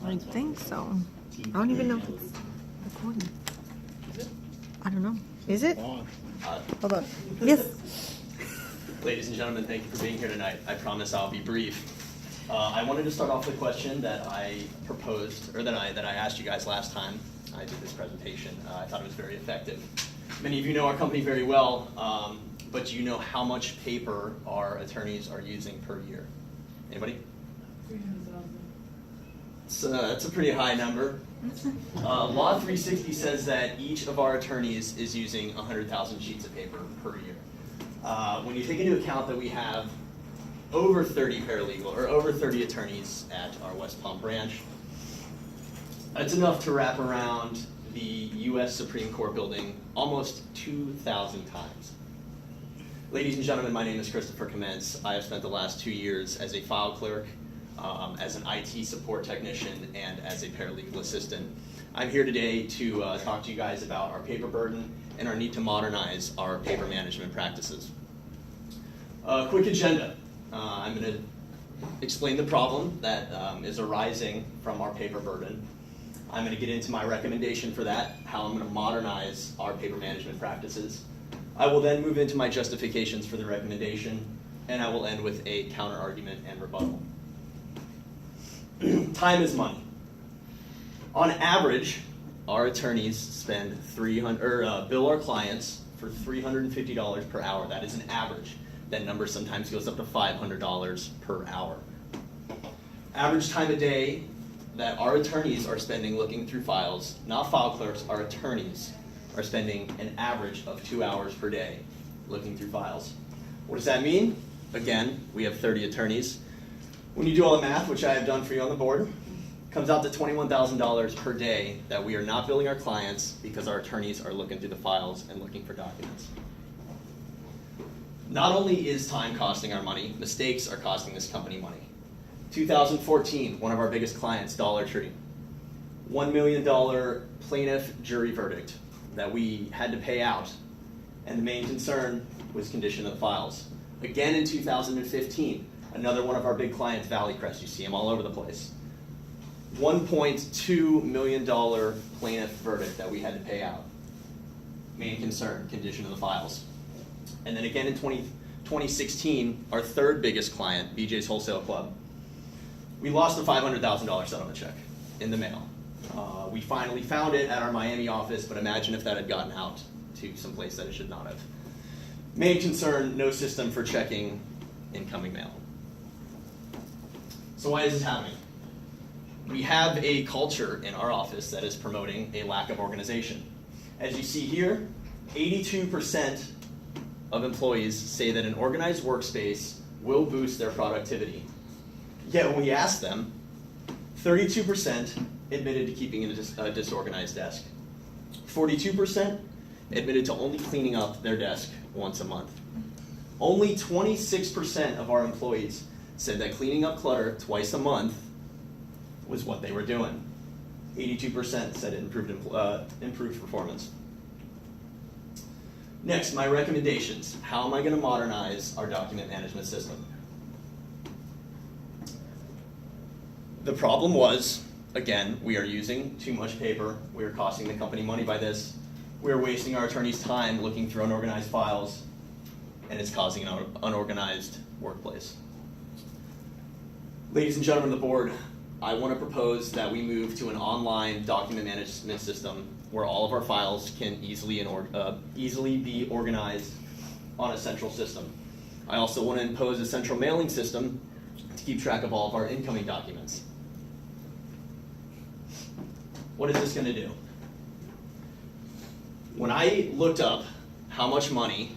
I think so. I don't even know if it's recording. I don't know. Is it? Hold on. Yes. Ladies and gentlemen, thank you for being here tonight. I promise I'll be brief. I wanted to start off with a question that I proposed, or that I asked you guys last time I did this presentation. I thought it was very effective. Many of you know our company very well, but do you know how much paper our attorneys are using per year? Anybody? 300,000. That's a pretty high number. Law 360 says that each of our attorneys is using 100,000 sheets of paper per year. When you take into account that we have over 30 paralegal or over 30 attorneys at our West Palm branch, that's enough to wrap around the U.S. Supreme Court building almost 2,000 times. Ladies and gentlemen, my name is Christopher Commence. I have spent the last 2 years as a file clerk, as an IT support technician, and as a paralegal assistant. I'm here today to talk to you guys about our paper burden and our need to modernize our paper management practices. Quick agenda. I'm going to explain the problem that is arising from our paper burden. I'm going to get into my recommendation for that, how I'm going to modernize our paper management practices. I will then move into my justifications for the recommendation, and I will end with a counter argument and rebuttal. Time is money. On average, our attorneys spend bill our clients for $350 per hour. That is an average. That number sometimes goes up to $500 per hour. Average time a day that our attorneys are spending looking through files, not file clerks, our attorneys are spending an average of 2 hours per day looking through files. What does that mean? Again, we have 30 attorneys. When you do all the math, which I have done for you on the board, it comes out to $21,000 per day that we are not billing our clients because our attorneys are looking through the files and looking for documents. Not only is time costing our money, mistakes are costing this company money. 2014, one of our biggest clients, Dollar Tree, $1 million plaintiff jury verdict that we had to pay out, and the main concern was condition of the files. Again in 2015, another one of our big clients, Valley Crest, you see them all over the place. $1.2 million plaintiff verdict that we had to pay out. Main concern, condition of the files. And then again in 2016, our third biggest client, BJ's Wholesale Club, we lost a $500,000 settlement check in the mail. We finally found it at our Miami office, but imagine if that had gotten out to some place that it should not have. Main concern, no system for checking incoming mail. So why is this happening? We have a culture in our office that is promoting a lack of organization. As you see here, 82% of employees say that an organized workspace will boost their productivity. Yet when we asked them, 32% admitted to keeping a disorganized desk. 42% admitted to only cleaning up their desk once a month. Only 26% of our employees said that cleaning up clutter twice a month was what they were doing. 82% said it improved performance. Next, my recommendations. How am I going to modernize our document management system? The problem was, again, we are using too much paper. We are costing the company money by this. We are wasting our attorneys' time looking through unorganized files, and it's causing an unorganized workplace. Ladies and gentlemen of the board, I want to propose that we move to an online document management system where all of our files can easily be organized on a central system. I also want to impose a central mailing system to keep track of all of our incoming documents. What is this going to do? When I looked up how much money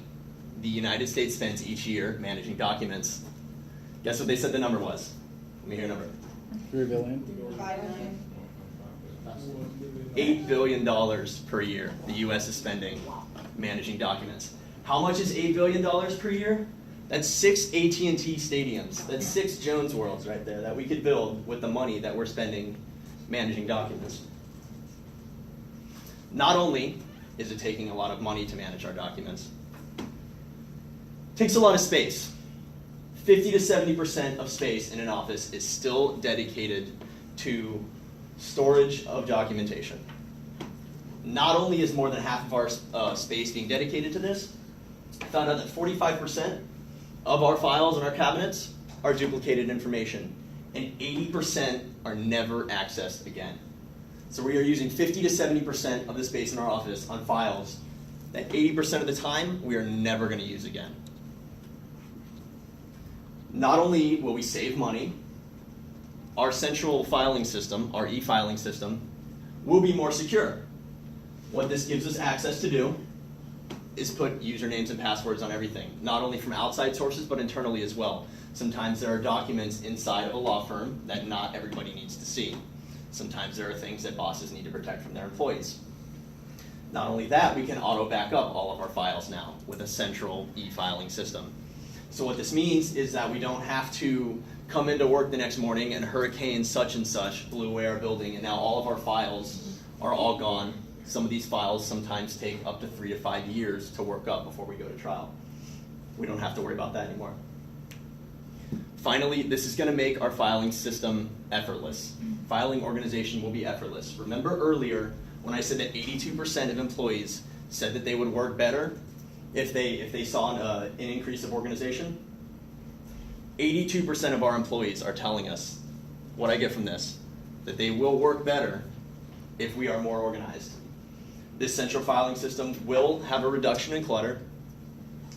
the United States spends each year managing documents, guess what they said the number was? Let me hear a number. 3 billion. 5 million. $8 billion per year the U.S. is spending managing documents. How much is $8 billion per year? That's 6 AT&T stadiums. That's 6 Jones Worlds right there that we could build with the money that we're spending managing documents. Not only is it taking a lot of money to manage our documents, it takes a lot of space. 50 to 70% of space in an office is still dedicated to storage of documentation. Not only is more than half of our space being dedicated to this, I found out that 45% of our files in our cabinets are duplicated information, and 80% are never accessed again. So we are using 50 to 70% of the space in our office on files that 80% of the time we are never going to use again. Not only will we save money, our central filing system, our e-filing system, will be more secure. What this gives us access to do is put usernames and passwords on everything, not only from outside sources, but internally as well. Sometimes there are documents inside of a law firm that not everybody needs to see. Sometimes there are things that bosses need to protect from their employees. Not only that, we can auto back up all of our files now with a central e-filing system. So what this means is that we don't have to come into work the next morning and hurricane such and such blew away our building and now all of our files are all gone. Some of these files sometimes take up to 3 to 5 years to work up before we go to trial. We don't have to worry about that anymore. Finally, this is going to make our filing system effortless. Filing organization will be effortless. Remember earlier when I said that 82% of employees said that they would work better if they saw an increase of organization? 82% of our employees are telling us what I get from this, that they will work better if we are more organized. This central filing system will have a reduction in clutter,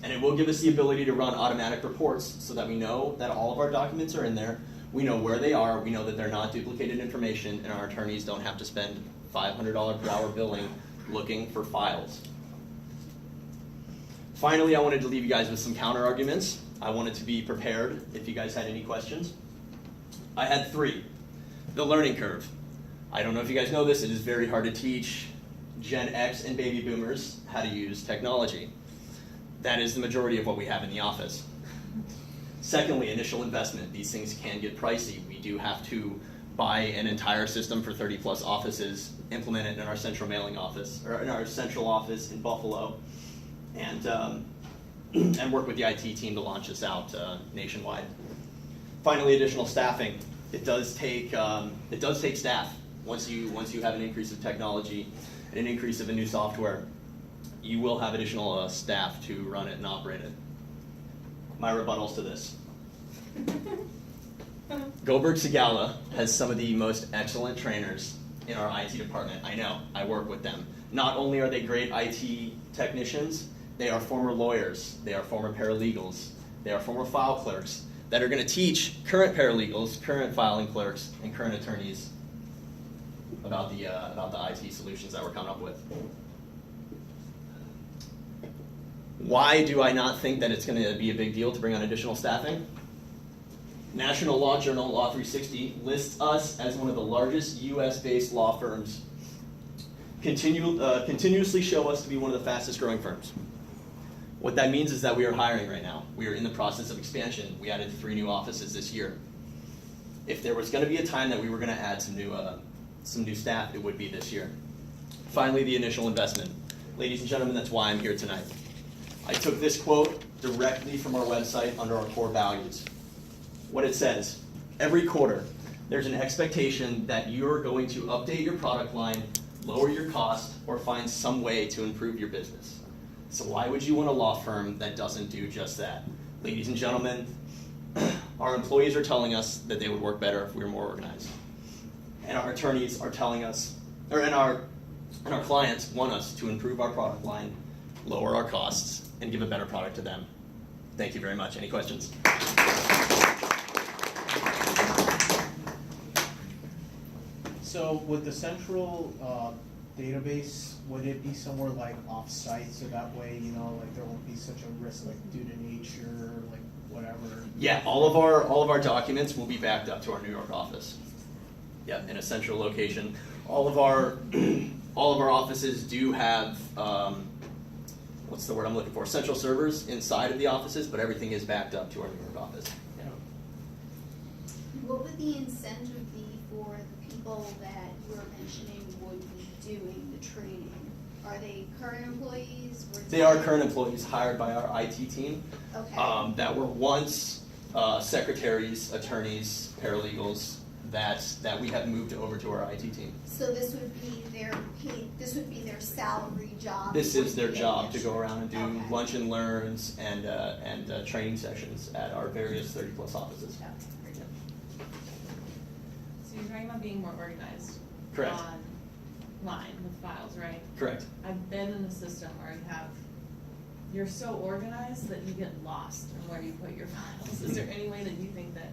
and it will give us the ability to run automatic reports so that we know that all of our documents are in there, we know where they are, we know that they're not duplicated information, and our attorneys don't have to spend $500 per hour billing looking for files. Finally, I wanted to leave you guys with some counter arguments. I wanted to be prepared if you guys had any questions. I had 3. The learning curve. I don't know if you guys know this, it is very hard to teach Gen X and baby boomers how to use technology. That is the majority of what we have in the office. Secondly, initial investment. These things can get pricey. We do have to buy an entire system for 30 plus offices, implement it in our central mailing office, or in our central office in Buffalo, and work with the IT team to launch this out nationwide. Finally, additional staffing. It does take staff. Once you have an increase of technology, an increase of a new software, you will have additional staff to run it and operate it. My rebuttals to this. Goldberg Segala has some of the most excellent trainers in our IT department. I know, I work with them. Not only are they great IT technicians, they are former lawyers, they are former paralegals, they are former file clerks that are going to teach current paralegals, current filing clerks, and current attorneys about the IT solutions that we're coming up with. Why do I not think that it's going to be a big deal to bring on additional staffing? National Law Journal Law 360 lists us as one of the largest US-based law firms, continuously show us to be one of the fastest growing firms. What that means is that we are hiring right now. We are in the process of expansion. We added 3 new offices this year. If there was going to be a time that we were going to add some new staff, it would be this year. Finally, the initial investment. Ladies and gentlemen, that's why I'm here tonight. I took this quote directly from our website under our core values. What it says, every quarter, there's an expectation that you're going to update your product line, lower your cost, or find some way to improve your business. So why would you want a law firm that doesn't do just that? Ladies and gentlemen, our employees are telling us that they would work better if we were more organized. And our attorneys are telling us, and our clients want us to improve our product line, lower our costs, and give a better product to them. Thank you very much. Any questions? So with the central database, would it be somewhere like off-site, so that way, like there won't be such a risk, like due to nature, like whatever? Yeah, all of our documents will be backed up to our New York office. Yeah, in a central location. All of our offices do have what's the word I'm looking for? Central servers inside of the offices, but everything is backed up to our New York office. Yeah. What would the incentive be for the people that you were mentioning would be doing the training? Are they current employees? They are current employees hired by our IT team. Okay. That were once secretaries, attorneys, paralegals, that we have moved over to our IT team. So this would be their salary job? This is their would be job to additional. go around and do Okay. lunch and learns and training sessions at our various 30+ offices. Yeah, very good. So you're talking about being more organized. Correct. Online with files, right? Correct. I've been in a system where you're so organized that you get lost in where you put your files. Is there any way that you think that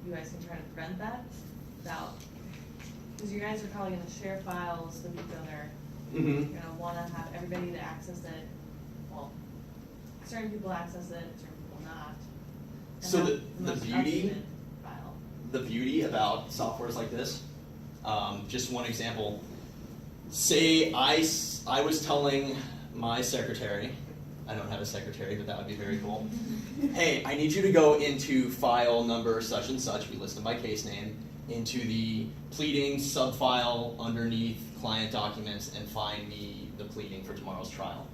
you guys can try to prevent that without, because you guys are probably gonna share files with each other. Mm-hmm. You're gonna wanna have everybody to access it, well, certain people access it, certain people not. And So have the most beauty- updated file. The beauty about softwares like this, just one example, say I was telling my secretary, I don't have a secretary, but that would be very cool. Hey, I need you to go into file number such and such, we list them by case name, into the pleading subfile underneath client documents and find me the pleading for tomorrow's trial.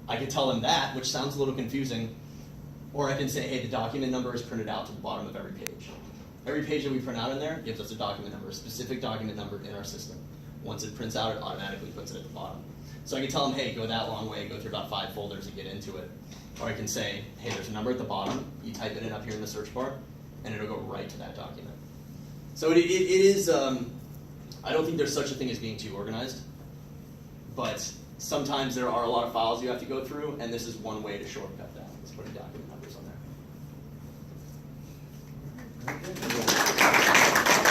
I can tell them that, which sounds a little confusing, or I can say, hey, the document number is printed out to the bottom of every page. Every page that we print out in there gives us a document number, a specific document number in our system. Once it prints out, it automatically puts it at the bottom. So I can tell them, hey, go that long way, go through about 5 folders and get into it. Or I can say, hey, there's a number at the bottom, you type it in up here in the search bar, and it'll go right to that document. So it is, I don't think there's such a thing as being too organized, but sometimes there are a lot of files you have to go through, and this is one way to shortcut that, is putting document numbers on there.